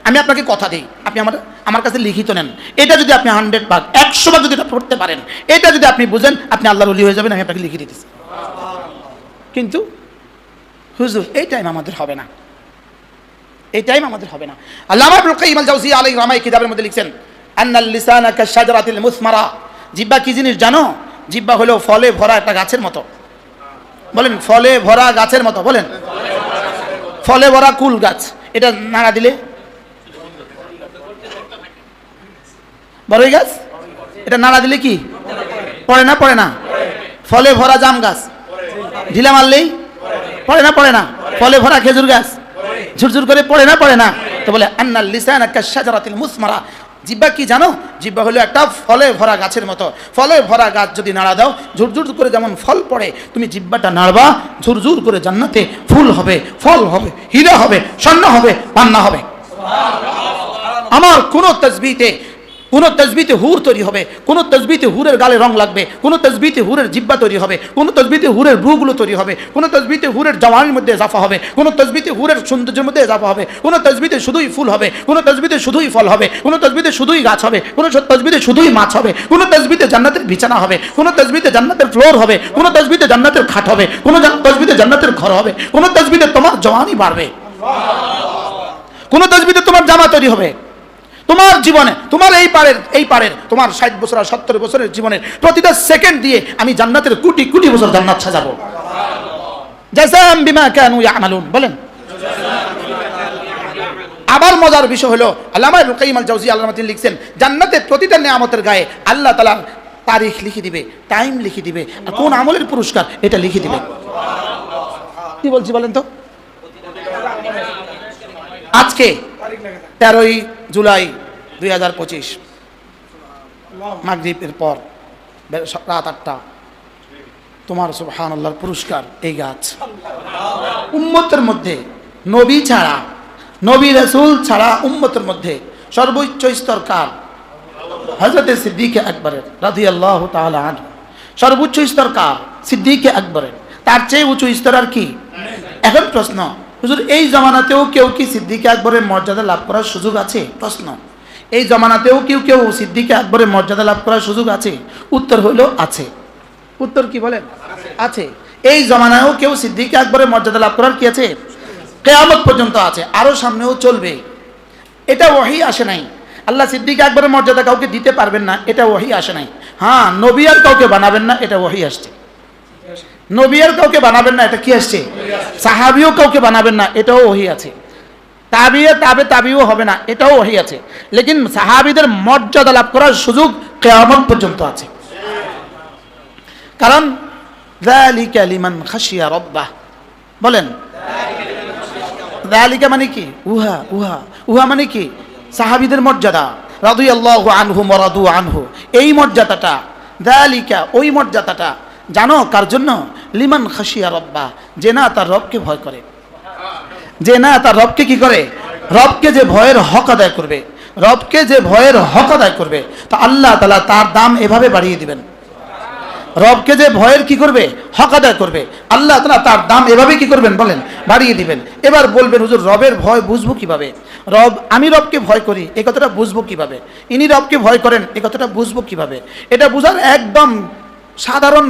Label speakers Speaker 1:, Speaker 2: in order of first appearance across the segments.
Speaker 1: আমি আপনাকে কথা দিই, আপনি আমার কাছে লিখিত নেন, এটা যদি আপনি 100 ভাগ 100 ভাগ যদি এটা পড়তে পারেন, এটা যদি আপনি বুঝেন, আপনি আল্লাহর ওলি হয়ে যাবেন, আমি আপনাকে লিখে দিতেছি। কিন্তু হুজুর এই টাইম আমাদের হবে না, এই টাইম আমাদের হবে না। আল্লামা ইবনুল কাইয়িম আল জাওজিয়্যা আলাইহি রাহমাতুল্লাহ কিতাবের মধ্যে লিখছেন, আন্নাল লিসানা কাশজারাতিল মুসমারা, জিহ্বা কি জিনিস জানো? জিহ্বা হলো ফলে ভরা একটা গাছের মতো। বলেন, ফলে ভরা গাছের মতো। বলেন, ফলে ভরা কুল গাছ। এটা নাড়া দিলে বড়ই গাছ, এটা নাড়া দিলে কি পড়ে না? পড়ে না। ফলে ভরা জাম গাছ ঢিলা মারলেই পড়ে না? পড়ে না। ফলে ভরা খেজুর গাছ ঝুরঝুর করে পড়ে না? পড়ে না। তো বলে আন্নাল লিসানা কাশজারাতিল মুসমারা, জিহ্বা কি জানো? জিহ্বা হলো একটা ফলে ভরা গাছের মতো। ফলে ভরা গাছ যদি নাড়া দাও, ঝুরঝুর করে যেমন ফল পড়ে, তুমি জিহ্বাটা নাড়বা, ঝুরঝুর করে জান্নাতে ফুল হবে, ফল হবে, হীরা হবে, স্বর্ণ হবে, পান্না হবে। আমার কোন তসবিতে হুর তৈরি হবে, কোন তসবিতে হুরের গালে রং লাগবে, কোন তসবিতে হুরের জিহ্বা তৈরি হবে, কোন তসবিতে হুরের ব্রুগুলো তৈরি হবে, কোন তসবিতে হুরের জওয়ানির মধ্যে ইজাফা হবে, কোন তসবিতে হুরের সৌন্দর্যের মধ্যে ইজাফা হবে, কোন তসবিতে শুধুই ফুল হবে, কোন তসবিতে শুধুই ফল হবে, কোন তসবিতে শুধুই গাছ হবে, কোন তসবিতে শুধুই মাছ হবে, কোন তসবিতে জান্নাতের বিছানা হবে, কোন তসবিতে জান্নাতের ফ্লোর হবে, কোন তসবিতে জান্নাতের খাট হবে, কোন তসবিতে জান্নাতের ঘর হবে, কোন তসবিতে তোমার জওয়ানি বাড়বে, কোন তসবিতে তোমার জামা তৈরি হবে। তোমার জীবনে, তোমার এই পারের তোমার 60 বছর আর 70 বছরের জীবনের প্রতিটা সেকেন্ড দিয়ে আমি জান্নাতের কোটি কোটি বছর জান্নাত সাজাবো। জাযাম বিমা কানু ইয়ামালুন। বলেন, আবার মজার বিষয় হলো, আল্লামা ইবনুল কাইয়িম আল জাওজিয়্যা আল্লাহ তিনি লিখছেন, জান্নাতের প্রতিটা নিয়ামতের গায়ে আল্লাহ তাআলা তারিখ লিখে দিবে, টাইম লিখে দিবে, আর কোন আমলের পুরস্কার এটা লিখে দিবে। কি বলছি বলেন তো? আজকে 13ই জুলাই 2025 মাগরিবের পর রাত 8টা, তোমার সুবহানাল্লাহর পুরস্কার এই গাছ। উম্মতের মধ্যে নবী ছাড়া, নবী রাসূল ছাড়া উম্মতের মধ্যে সর্বোচ্চ স্তর কার? হযরত সিদ্দিক আকবরের রাদিয়াল্লাহু তাআলা আনহু। সর্বোচ্চ স্তর কার? সিদ্দিক আকবরের। তার চেয়ে উঁচু স্তর আর কি? এখন প্রশ্ন, হুজুর এই জমানাতেও কেউ কি সিদ্দিক আকবরের মর্যাদা লাভ করার সুযোগ আছে? প্রশ্ন, এই জমানাতেও কেউ সিদ্দিক আকবরের মর্যাদা লাভ করার সুযোগ আছে? উত্তর হলো আছে। উত্তর কি বলেন? আছে। এই জমানায়ও কেউ সিদ্দিক আকবরের মর্যাদা লাভ করার কি আছে? কিয়ামত পর্যন্ত আছে, আরো সামনেও চলবে। এটা ওহী আসে নাই। আল্লাহ সিদ্দিক আকবরের মর্যাদা কাউকে দিতে পারবেন না, এটা ওহী আসে নাই। হ্যাঁ, নবী আর কাউকে বানাবেন না, এটা ওহী আসছে। নবী আর কাউকে বানাবেন না, এটা কি আসছে? সাহাবীও কাউকে বানাবেন না, এটাও ওহী আছে। তাবিও হবে না, এটাও ওহী আছে। লেকিন সাহাবীদের মর্যাদা লাভ করার সুযোগ কিয়ামত পর্যন্ত আছে। কারণ যালিকা লিমান খাশিয়া রাব্বাহ। বলেন, যালিকা মানে কি? উহা মানে কি? সাহাবীদের মর্যাদা। রাদিয়াল্লাহু আনহুম ওয়া রাদু আনহু, এই মর্যাদাটা, যালিকা ওই মর্যাদাটা জানো কার জন্য? লিমান খাশিয়া রাব্বাহ, যে না তার রবকে ভয় করে, যে না তার রবকে কি করে? রবকে যে ভয়ের হক আদায় করবে, রবকে যে ভয়ের হক আদায় করবে, তো আল্লাহ তাআলা তার দাম এভাবে বাড়িয়ে দিবেন। রবকে যে ভয়ের কি করবে? হক আদায় করবে, আল্লাহ তাআলা তার দাম এভাবে কি করবেন? বলেন, বাড়িয়ে দিবেন। এবার বলবেন, হুজুর রবের ভয় বুঝবো কিভাবে? আমি রবকে ভয় করি, এই কথাটা বুঝবো কিভাবে? ইনি রবকে ভয় করেন, এই কথাটা বুঝবো কিভাবে? এটা বোঝার একদম সাধারণ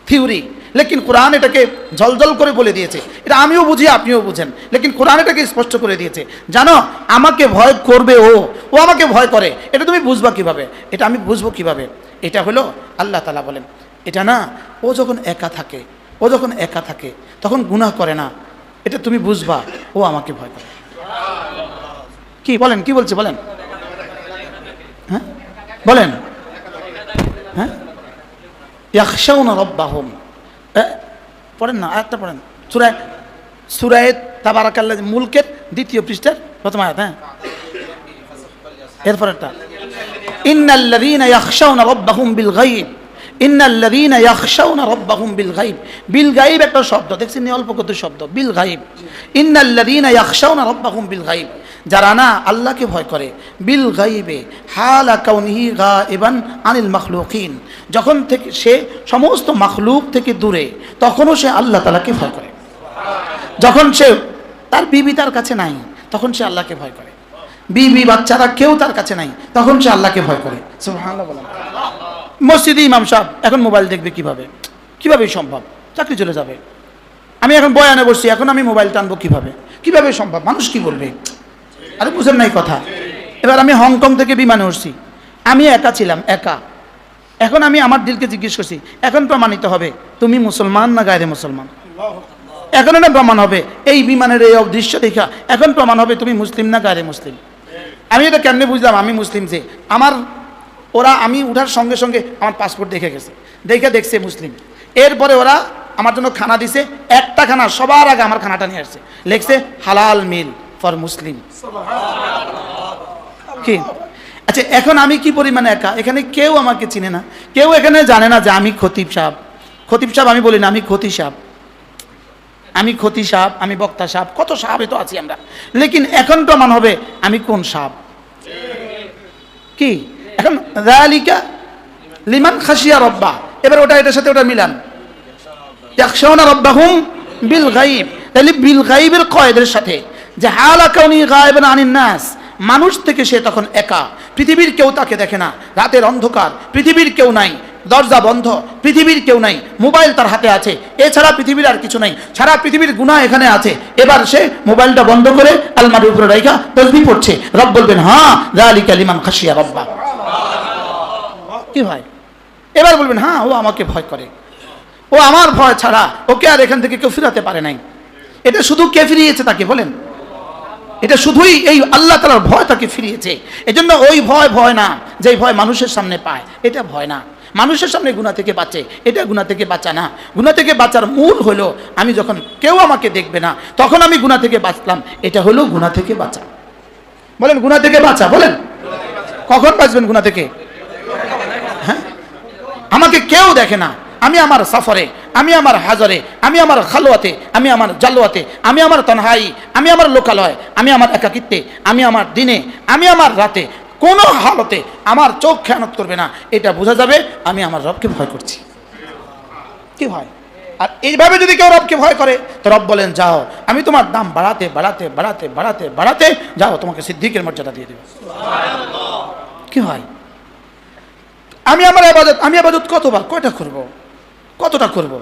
Speaker 1: থিওরি, লেকিন কোরআন এটাকে জলজল করে বলে দিয়েছে। এটা আমিও বুঝি, আপনিও বুঝেন, লেকিন কোরআন এটাকে স্পষ্ট করে দিয়েছে। জানো, আমাকে ভয় করবে ও আমাকে ভয় করে, এটা তুমি বুঝবা কিভাবে? এটা আমি বুঝবো কিভাবে? এটা হলো আল্লাহ তাআলা বলেন, এটা না, ও যখন একা থাকে তখন গুনাহ করে না, এটা তুমি বুঝবা ও আমাকে ভয় করে। কি বলেন? কি বলছে বলেন? হ্যাঁ বলেন। হ্যাঁ, ইয়াখশাউনা রাব্বাহুম, পড়েন না, আয়াতটা পড়েন। সূরা তাবারাকাল্লাহ মুলকের 2য় পৃষ্ঠার প্রথম আয়াত। হ্যাঁ, এরপরেরটা, ইন্নাল্লাযীনা ইয়াখশাউনা রাব্বাহুম বিল গায়ব, ইন্নাল্লাযীনা ইয়াখশাউনা রাব্বাহুম বিল গায়ব। বিল গায়ব একটা শব্দ দেখছেন, অল্প কত শব্দ, বিল গায়ব। ইন্নাল্লাযীনা ইয়াখশাউনা রাব্বাহুম বিল গায়ব, যারা না আল্লাহকে ভয় করে, বিল গায়বে হালা কাউনিহি গায়বান আনিল মাখলুকিন, যখন থেকে সে সমস্ত মাখলুক থেকে দূরে, তখনও সে আল্লাহ তাআলাকে ভয় করে। যখন সে, তার বিবি তার কাছে নাই, তখন সে আল্লাহকে ভয় করে। বিবি বাচ্চারা কেউ তার কাছে নাই, তখন সে আল্লাহকে ভয় করে। সুবহানাল্লাহ বলেন। মসজিদে ইমাম সাহেব এখন মোবাইল দেখবে কিভাবে? কিভাবে সম্ভব? চাকরি চলে যাবে। আমি এখন বয়ানে বসছি, এখন আমি মোবাইল টানবো কিভাবে? কিভাবে সম্ভব? মানুষ কি বলবে? আরে বুঝেন নাই কথা। এবার আমি হংকং থেকে বিমানে উঠছি, আমি একা ছিলাম, একা। এখন আমি আমার দিলকে জিজ্ঞেস করছি, এখন প্রমাণিত হবে তুমি মুসলমান না গায়রে মুসলমান। এখন এটা প্রমাণ হবে, এই বিমানের এই দৃশ্য দেখা এখন প্রমাণ হবে তুমি মুসলিম না গায়রে মুসলিম। আমি এটা কেমনে বুঝলাম আমি মুসলিম? যে ওরা আমি উঠার সঙ্গে সঙ্গে আমার পাসপোর্ট দেখে গেছে, দেখছে মুসলিম। এরপরে ওরা আমার জন্য খানা দিছে, একটা খানা সবার আগে আমার খানাটা নিয়ে আসছে, লিখছে হালাল মিল ফর মুসলিম। কি আচ্ছা, এখন আমি কি পরিমাণে একা? এখানে কেউ আমাকে চিনে না, কেউ এখানে জানে না যে আমি খতিব সাহেব। খতিব সাহেব আমি বলি না, আমি খতি সাহেব, আমি খতি সাহেব, আমি বক্তা সাহেব, কত সাহেব তো আছি আমরা। লেকিন এখন প্রমাণ হবে আমি কোন সাহেব। কি এখন যালিকা লিমান খাশিয়া রব্বা, এবার ওটা এটার সাথে ওটা মিলান, ইয়াখশাউনা রাব্বাহুম বিল গায়ব। তাহলে বিল গায়বের কয়েদের সাথে যে হালা কাউনি গায়বান আনিন নাস, মানুষ থেকে সে তখন একা, পৃথিবীর কেউ তাকে দেখে না, রাতের অন্ধকার, পৃথিবীর কেউ নাই, দরজা বন্ধ, পৃথিবীর কেউ নাই, মোবাইল তার হাতে আছে, এছাড়া পৃথিবীর আর কিছু নাই, সারা পৃথিবীর গুনাহ এখানে আছে। এবার সে মোবাইলটা বন্ধ করে আলমারির উপরে রাখা তাসবিহ পড়ছে। রব বলবেন হ্যাঁ যালিকা লিমান খাশিয়া রাব্বা। কি ভাই? এবার বলবেন হ্যাঁ ও আমাকে ভয় করে, ও আমার ভয় ছাড়া ওকে আর এখান থেকে কেউ ফিরাতে পারে নাই। এটা শুধু কে ফিরিয়েছে তাকে বলেন? এটা শুধুই এই আল্লাহ তাআলার ভয় তাকে ফিরিয়েছে। এজন্য ওই ভয় না যে ভয় মানুষের সামনে পায়, এটা ভয় না। মানুষের সামনে গুনাহ থেকে বাঁচে, এটা গুনাহ থেকে বাঁচা না। গুনাহ থেকে বাঁচার মূল হলো আমি যখন কেউ আমাকে দেখবে না তখন আমি গুনাহ থেকে বাঁচলাম, এটা হলো গুনাহ থেকে বাঁচা। বলেন গুনাহ থেকে বাঁচা, বলেন কখন বাঁচবেন গুনাহ থেকে? হ্যাঁ, আমাকে কেউ দেখে না, আমি আমার সফরে, আমি আমার হাজরে, আমি আমার খালওয়াতে, আমি আমার জালওয়াতে, আমি আমার তনহাই, আমি আমার লোকালয়, আমি আমার একাকিত্বে, আমি আমার দিনে, আমি আমার রাতে, কোনো হালতে আমার চোখ খেয়ানত করবে না। এটা বোঝা যাবে আমি আমার রবকে ভয় করছি। কি ভয়? আর এইভাবে যদি কেউ রবকে ভয় করে তো রব বলেন যাও আমি তোমার দাম বাড়াতে বাড়াতে বাড়াতে বাড়াতে বাড়াতে যাও তোমাকে সিদ্দিকের মর্যাদা দিয়ে দেব। কি হয়? আমি আমার আবাদত কতবার কয়টা করব, কতটা করব?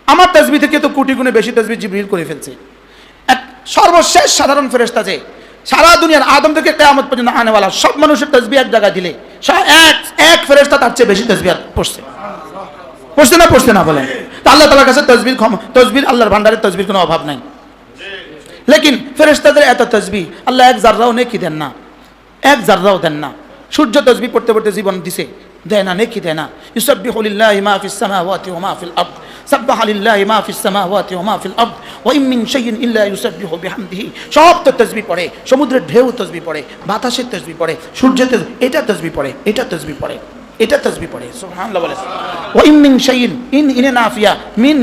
Speaker 1: আমার তাসবিহ থেকে তো কোটি গুণে বেশি তাসবিহ জিবরিল করে ফেলছে। এক সর্বশেষ সাধারণ ফেরেশতা যে সারা দুনিয়ার আদম থেকে কিয়ামত পর্যন্ত আনেওয়ালা সব মানুষের তাসবিহ এক জায়গায় দিলে এক ফেরেশতা তার চেয়ে বেশি তাসবিহ পড়ছে। পড়ছে না বলেন? তা আল্লাহ তাআলার কাছে তাসবিহ আল্লাহর ভান্ডারের তাসবিহর কোনো অভাব নাই। লেকিন ফেরেশতাদের এত তাসবিহ আল্লাহ এক জাররাও নেকি দেন না, এক জাররাও দেন না। সূর্য তাসবিহ পড়তে পড়তে জীবন দিছে, দেয় না, নেকি দেয় না। ইউসাব্বিহু লিল্লাহি মা ফিস সামাওয়াতি ওয়া মা ফিল আরদ, সাব্বাহা লিল্লাহি মা ফিস সামাওয়াতি ওয়া মা ফিল আরদ ওয়া ইন মিন শাইইন ইল্লা ইউসাব্বিহু বিহামদিহি। সব তো তাসবিহ পড়ে, সমুদ্রের ঢেউ তাসবিহ পড়ে, বাতাসের তাসবিহ পড়ে, সূর্যের এটা তাসবিহ পড়ে, এটা তাসবিহ পড়ে, এটা তাসবিহ পড়ে। সুবহানাল্লাহ বলে। ওয়া ইন মিন শাইইন, ইনে নাফিয়া,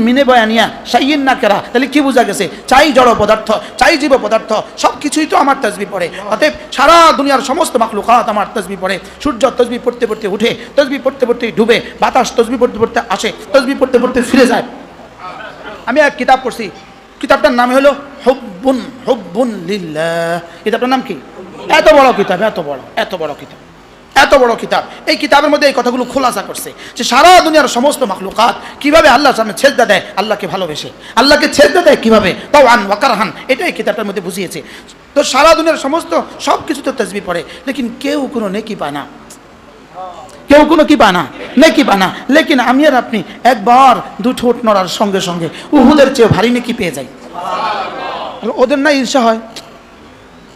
Speaker 1: মিনে বয়ানিয়া, শাইইন নাকেরা। তাহলে কি বোঝা গেছে? চাই জড় পদার্থ, চাই জীব পদার্থ, সব কিছুই তো আমার তাসবিহ পড়ে। অতএব সারা দুনিয়ার সমস্ত মাখলুকাত আমার তাসবিহ পড়ে। সূর্য তাসবিহ পড়তে পড়তে উঠে, তাসবিহ পড়তে পড়তে ডুবে, বাতাস তাসবিহ পড়তে পড়তে আসে, তাসবিহ পড়তে পড়তে ফিরে যায়। আমি এক কিতাব পড়ছি, কিতাবটার নাম হলো হুব্বুন লিল্লাহ। কিতাবটার নাম কি? এত বড় কিতাব, এত বড় কিতাব। এই কিতাবের মধ্যে এই কথাগুলো খোলাসা করছে যে সারা দুনিয়ার সমস্ত মাখলুকাত কিভাবে আল্লাহর সামনে সেজদা দেয়, আল্লাহকে ভালোবেসে, আল্লাহকে সেজদা দেয় কিভাবে, তাওয়ান ওয়া কারহান, এটাই কিতাবটার মধ্যে বুঝিয়েছে। তো সারা দুনিয়ার সমস্ত সব কিছু তো তাসবিহ পড়ে, লেকিন কেউ কোনো নেকি পায় না, কেউ কোনো কি পায় না, নেকি পায় না। লেকিন আমি আর আপনি একবার দু ঠোঁট নড়ার সঙ্গে সঙ্গে উহুদের চেয়ে ভারী নেকি পেয়ে যাই। ওদের না ঈর্ষা হয়?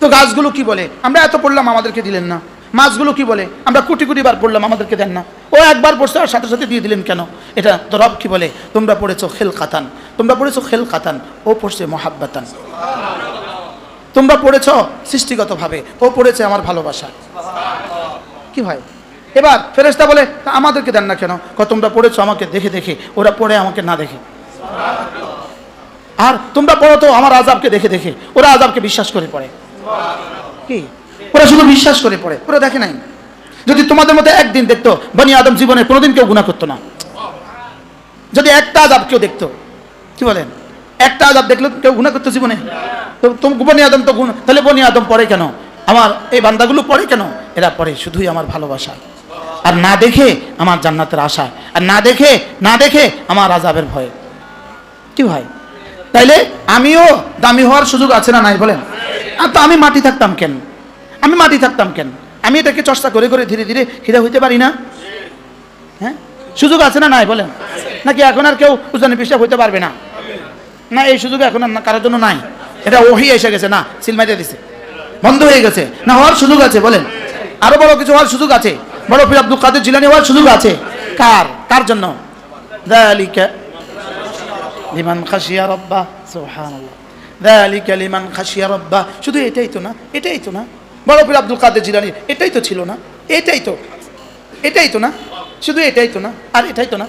Speaker 1: তো গাছগুলো কি বলে আমরা এত পড়লাম আমাদেরকে দিলেন না? মাছগুলো কি বলে আমরা কোটি কোটি বার পড়লাম আমাদেরকে দেন না? ও একবার পড়ছে আর সাথে সাথে দিয়ে দিলেন কেন? এটা তো রব কি বলে? তোমরা পড়েছো খেলকাতান, তোমরা পড়েছো খেলকাতান, ও পড়ছে মহাব্বাতান। তোমরা পড়েছো সৃষ্টিগতভাবে, ও পড়েছে আমার ভালোবাসা। কি ভাই? এবার ফেরেশতা বলে আমাদেরকে দেন না কেন? তোমরা পড়েছো আমাকে দেখে দেখে, ওরা পড়ে আমাকে না দেখে। আর তোমরা পড়ো তো আমার আযাবকে দেখে দেখে, ওরা আযাবকে বিশ্বাস করে পড়ে। কি? ওরা শুধু বিশ্বাস করে পড়ে, ওরা দেখে নাই। যদি তোমাদের মধ্যে একদিন দেখতো বনি আদম জীবনে কোনোদিন কেউ গুনাহ করতো না, যদি একটা আযাব কেউ দেখতো, কি বলেন, একটা আযাব দেখলে কেউ গুনাহ করতে জীবনে? তো বনি আদম তো গুনাহ, তাহলে বনি আদম পড়ে কেন? আমার এই বান্দাগুলো পড়ে কেন? এরা পড়ে শুধুই আমার ভালোবাসা, আর না দেখে আমার জান্নাতের আশা, আর না দেখে আমার আযাবের ভয়। কি ভাই, তাইলে আমিও দামি হওয়ার সুযোগ আছে না নাই বলেন? আর তো আমি মাটি থাকতাম কেন? আমি এটাকে চর্চা করে করে ধীরে ধীরে হীরা হইতে পারি না? হ্যাঁ, সুযোগ আছে না নাই বলেন? নাকি এখন আর কেউ উজানি পিসাব হইতে পারবে না? না, এই সুযোগ এখন আর কারোর জন্য নাই। এটা ওহি এসে গেছে, না সিল মারিয়ে দিছে, বন্ধ হয়ে গেছে। না, হওয়ার সুযোগ আছে বলেন? আরো বড় কিছু হওয়ার সুযোগ আছে। বড় পীর আব্দুল কাদের জিলানী হওয়ার সুযোগ আছে। কার জন্য? যালিকা লিমান খাশিয়া রাব্বা, সুবহানাল্লাহ, যালিকা লিমান খাশিয়া রাব্বা। শুধু এটাই তো না বড় পীর আব্দুল কাদের জিলানী এটাই তো ছিল না? এটাই তো না, শুধু এটাই তো না, আর এটাই তো না।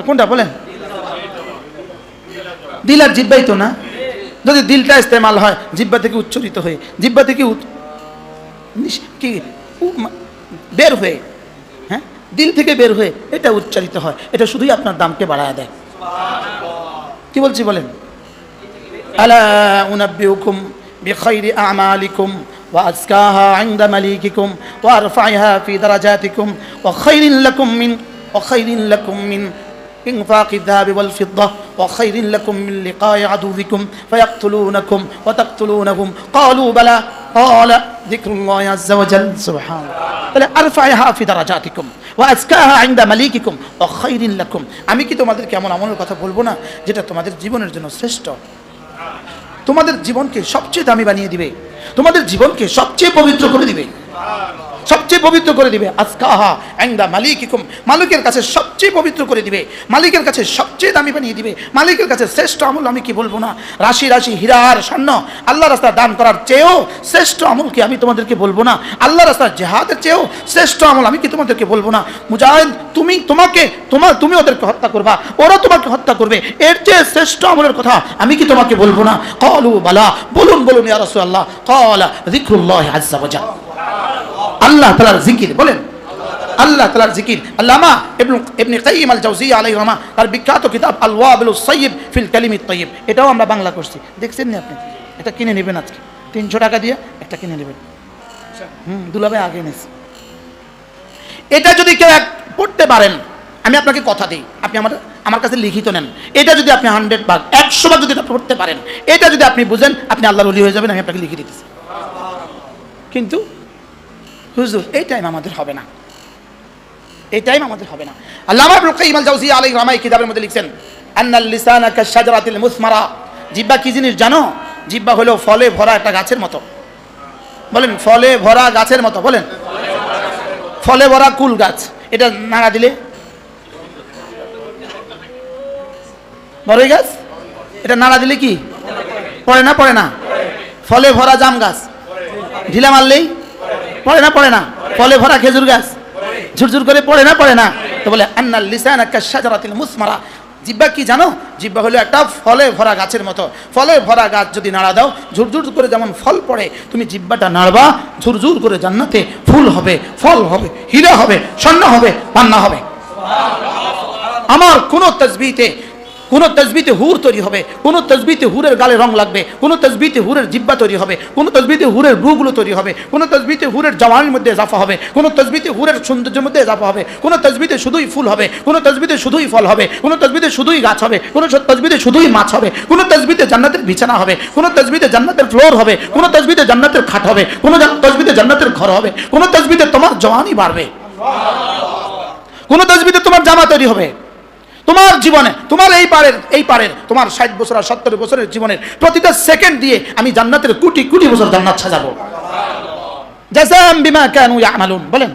Speaker 1: কোনটা বলেন? দিল আর জিহ্বাই তো না? যদি দিলটা ইস্তেমাল হয় জিহ্বা থেকে উচ্চারিত হয়ে, জিহ্বা থেকে কি বের হয়ে, হ্যাঁ, দিল থেকে বের হয়ে এটা উচ্চারিত হয়, এটা শুধুই আপনার দামকে বাড়ায় দেয়। কি বলছি বলেন? আলা উনাব্বিউকুম বিখাইরি আমালিকুম ওয়া আজকাহা ইনদা মালিকিকুম ওয়া আরফাইহা ফি দারাজাতিকুম ওয়া খাইরিন লাকুম মিন إنفاق الذهب والفضة وخير لكم من لقاء عدوكم فيقتلونكم وتقتلونهم قالوا بلى قال ذكر الله عز وجل سبحانه তাহলে আরফাইহা ফি দারাজাতিকুম ওয়া আজকাহা ইনদা মালিকিকুম ওয়া খাইরিন লাকুম। আমি কি তোমাদেরকে এমন আমলের কথা বলবো না যেটা তোমাদের জীবনের জন্য শ্রেষ্ঠ, তোমাদের জীবনকে সবচেয়ে দামি বানিয়ে দিবে, তোমাদের জীবনকে সবচেয়ে পবিত্র করে দিবে, আজকাহা ইনদা মালিকিকুম, মালিকের কাছে সবচেয়ে পবিত্র করে দিবে, মালিকের কাছে সবচেয়ে দামি বানিয়ে দিবে, মালিকের কাছে শ্রেষ্ঠ আমল আমি কি বলবো না? রাশি রাশি হীরা আর স্বর্ণ আল্লাহ রাস্তায় দান করার চেয়েও শ্রেষ্ঠ আমল কি আমি তোমাদেরকে বলবো না? আল্লাহ রাস্তায় জিহাদের চেয়েও শ্রেষ্ঠ আমল আমি কি তোমাদেরকে বলবো না? মুজাহিদ, তুমি ওদেরকে হত্যা করবা, ওরা তোমাকে হত্যা করবে, এর চেয়ে শ্রেষ্ঠ আমলের কথা আমি কি তোমাকে বলবো না? ক্বালু বালা, বলুন ইয়া রাসূলুল্লাহ। ক্বালা যিকরুল্লাহি আযজা ওয়া জাল, আল্লাহ তাআলার জিকির। বলেন আল্লাহ তাআলার জিকির। আল্লামা ইবনে কাইয়িম আল জাওজিয়্যা আলাইহিস রাহমাহ তার বিখ্যাত কিতাব আল ওয়াবিলুস সাইয়্যিব ফিল কালিমিত তাইয়্যিব, এটাও আমরা বাংলা করছি, দেখছেন না আপনি? এটা কিনে নেবেন, আজকে 300 টাকা দিয়ে একটা কিনে নেবেন। দুলাভাই আগে এনেছে। এটা যদি কেউ পড়তে পারেন, আমি আপনাকে কথা দিই, আপনি আমার কাছে লিখিত নেন, এটা যদি আপনি 100 ভাগ 100 ভাগ যদি এটা পড়তে পারেন, এটা যদি আপনি বুঝেন, আপনি আল্লাহর ওলি হয়ে যাবেন। আমি আপনাকে লিখে দিতেছি। কিন্তু হুজুর এই টাইম আমাদের হবে না, আল্লামা ইবনে কাইয়িম আল জাওজিয়্যা আলাইহিস রাহমাহ কিতাবের মধ্যে লিখছেন, আন্নাল লিসানা কাশজারাতিল মুসমারা, জিহ্বা কি জিনিস জানো? জিহ্বা হলো ফলে ভরা একটা গাছের মতো। বলেন ফলে ভরা গাছের মতো, বলেন ফলে ভরা কুল গাছ। এটা নাড়া দিলে বড়ই গাছ, এটা নাড়া দিলে কি পড়ে না? ফলে ভরা জাম গাছ ঢিলা মারলেই পড়ে না? ফলে ভরা খেজুর গাছ ঝুরঝুর করে পড়ে না? তো বলে আন্নাল লিসানা কাশজারাতিল মুসমারা, জিহ্বা কি জানো? জিহ্বা হলো একটা ফলে ভরা গাছের মতো। ফলে ভরা গাছ যদি নাড়া দাও, ঝুরঝুর করে যেমন ফল পড়ে, তুমি জিহ্বাটা নাড়বা, ঝুরঝুর করে জান্নাতে ফুল হবে, ফল হবে, হীরা হবে, স্বর্ণ হবে, পান্না হবে। আমার কোন তসবিতে হুর তৈরি হবে, কোন তসবিতে হুরের গালে রং লাগবে, কোন তসবিতে হুরের জিহ্বা তৈরি হবে, কোন তসবিতে হুরের ব্রুগুলো তৈরি হবে, কোন তসবিতে হুরের জওয়ানির মধ্যে ইজাফা হবে, কোন তসবিতে হুরের সৌন্দর্যের মধ্যে ইজাফা হবে, কোন তসবিতে শুধুই ফুল হবে, কোন তসবিতে শুধুই ফল হবে, কোন তসবিতে শুধুই গাছ হবে, কোন তসবিতে শুধুই মাছ হবে, কোন তসবিতে জান্নাতের বিছানা হবে, কোন তসবিতে জান্নাতের ফ্লোর হবে, কোন তসবিতে জান্নাতের খাট হবে, কোন তসবিতে জান্নাতের ঘর হবে, কোন তসবিতে তোমার জওয়ানি বাড়বে, কোন তসবিতে তোমার জামা তৈরি হবে। তোমার জীবনে, তোমার এই পারের তোমার 60 বছর আর 70 বছরের জীবনের প্রতিটা সেকেন্ড দিয়ে আমি জান্নাতের কোটি কোটি বছর জান্নাত সাজাবো। জাযাম বিমা কানু ইয়ামালুন, বলেন।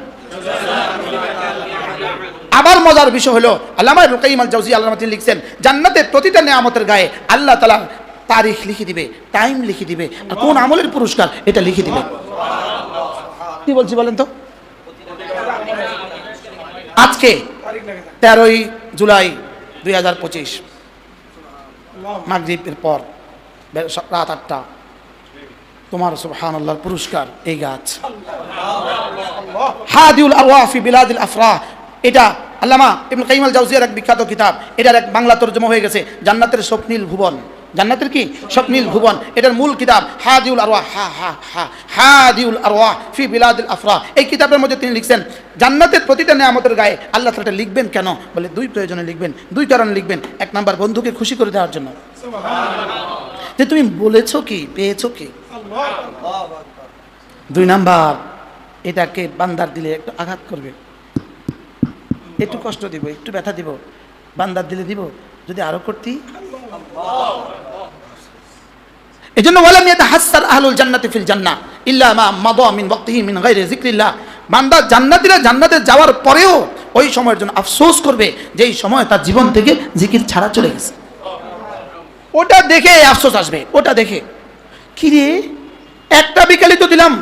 Speaker 1: আবার মজার বিষয় হলো, আল্লামা ইবনে কাইয়িম আল জাওজিয়্যা আল্লাহ তিনি লিখছেন, জান্নাতের প্রতিটা নিয়ামতের গায়ে আল্লাহ তাআলা তারিখ লিখে দিবে, টাইম লিখে দিবে, আর কোন আমলের পুরস্কার এটা লিখে দিবে। কি বলছি বলেন তো? আজকে 13ই জুলাই 2025 মাগরিবের পর রাত 8টা, তোমার সুবহানাল্লাহর পুরস্কার এই গাছ হাদিউল আরওয়াহ ফি বিলাদিল আফরাহ। এটা আল্লামা ইবনে কাইয়িম আল জাওজিয়ার এক বিখ্যাত কিতাব, এটার এক বাংলা তরজমা হয়ে গেছে জান্নাতের স্বপ্নীল ভুবন। জান্নাতের কি? স্বপ্নীল ভুবন। এটার মূল কিতাব হাদিউল আরওয়াহ, হাদিউল আরওয়াহ ফি বিলাদিল আফরাহ। এই কিতাবের মধ্যে তিনি লিখছেন জান্নাতের প্রতিটা নিয়ামতের গায়ে আল্লাহ তাআলা লিখবেন কেন? বলে দুই প্রয়োজনে লিখবেন, দুই কারণে লিখবেন। এক নাম্বার, বন্ধুকে খুশি করে দেওয়ার জন্য, যে তুমি বলেছো কি, পেয়েছো কি। দুই নাম্বার, এটাকে বান্দার দিলে একটু আঘাত করবে, একটু কষ্ট দিব, একটু ব্যথা দিব, বান্দার দিলে দিব যদি আরো করতি। এই জন্য ওয়ালাম ইয়াতাহাসসার আহলুল জান্নাতি ফিল জান্নাহ ইল্লা মা মাদা মিন ওয়াক্তিহি মিন গায়রি যিকরিল্লাহ। বান্দা জান্নাতীরা জান্নাতে যাওয়ার পরেও ওই সময়ের জন্য আফসোস করবে যেই সময় তার জীবন থেকে জিকির ছাড়া চলে গেছে। ওটা দেখে আফসোস আসবে, ওটা দেখে কি রে, একটা বিকেলে তো দিলাম,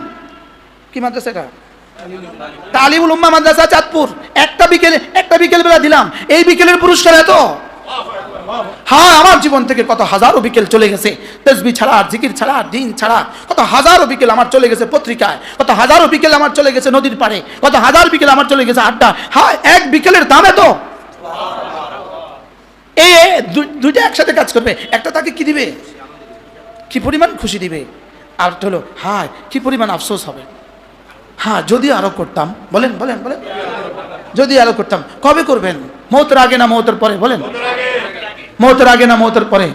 Speaker 1: কি মাদ্রাসা এটা? তালিমুল উম্মাহ মাদ্রাসা চাঁদপুর। একটা বিকেল বেলা দিলাম, এই বিকেলের পুরস্কার এত। হ্যাঁ, আমার জীবন থেকে কত হাজারো বিকেল চলে গেছে তাসবিহ ছাড়া, জিকির ছাড়া, দিন ছাড়া। কত হাজারো বিকেল আমার চলে গেছে পত্রিকায়, কত হাজারো বিকেল আমার চলে গেছে নদীর পাড়ে, কত হাজার বিকেল আমার চলে গেছে আড্ডা। হ্যাঁ, এক বিকেলের দাম এত। এই দুইটা একসাথে কাজ করবে, একটা তাকে কি দিবে, কি পরিমাণ খুশি দিবে, আর হলো হ্যাঁ কি পরিমাণ আফসোস হবে। হ্যাঁ, যদি আরো করতাম, বলেন বলেন বলেন, যদি আরো করতাম। কবে করবেন? মৌতের আগে না মৌতের পরে? বলেন, মৌতের আগে না মৌতের পরে?